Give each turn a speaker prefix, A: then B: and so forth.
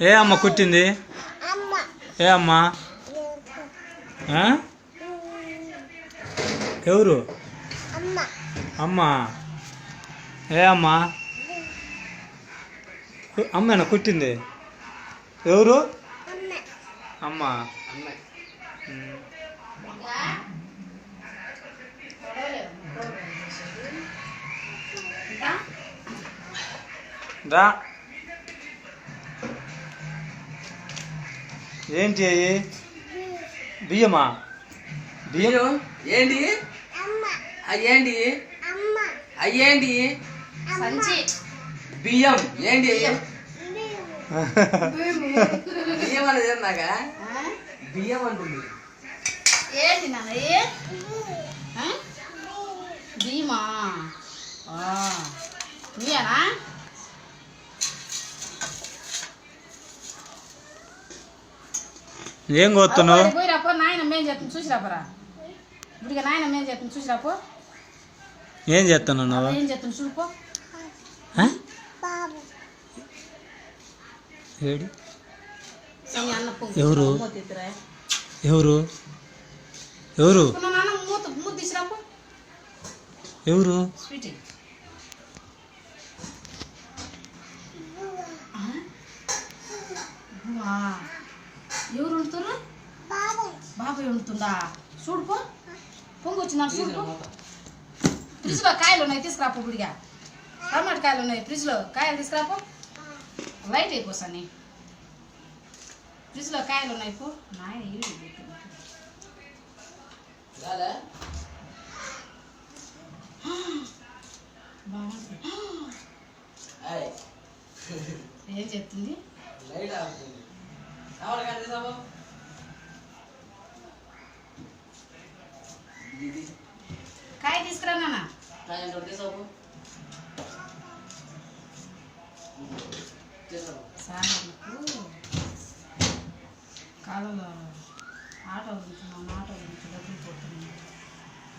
A: ఏ అమ్మ కుట్టింది? ఏ అమ్మా? ఎవరు అమ్మా? ఏ అమ్మా? అమ్మేనా కుట్టింది? ఎవరు అమ్మా? దా ఏంటి అయ్యి? బియ్యమా? బియ్యం
B: ఏంటి అయ్యేంటి? అయ్యేంటి? బియ్యం ఏంటి? బియ్యం అనేది ఏందాక బియ్యం అంటుంది.
C: ఏంటి నాన్న? బియ్యమా? నీయేనా?
A: ఏం కోస్తున్నావు?
C: పోయిరాపో, నాయనమ్మ ఏం చేస్తుంది చూసిరాపరా. ఇప్పటికే నాయనమ్మ ఏం చేస్తుంది చూసిరాపో.
A: ఏం చేస్తున్నావు నువ్వు?
C: ఏం చేస్తుంది చూడుపో.
A: ఎవరు ఎవరు ఎవరు
C: మూత తీసిరాపో.
A: ఎవరు?
C: స్వీటీ ఎవరు వండుతారు? బాబాయ్ వండుతుందా? చూడుపో, పొంగు వచ్చిందా చూడుపో. ఫ్రిడ్జ్లో కాయలు ఉన్నాయి, తీసుకురాపో. గుడిగా టమాటా కాయలు ఉన్నాయి ఫ్రిడ్జ్లో, కాయలు తీసుకురాపో. లైట్ అయిపోసాని ఫ్రిడ్జ్లో కాయలు ఉన్నాయి. పో నాయన ఏం చెప్తుంది? కాయ తీసుకురా నాన్న. కాలంలో ఆటో గురించి డబ్బులు పోతున్నాయి.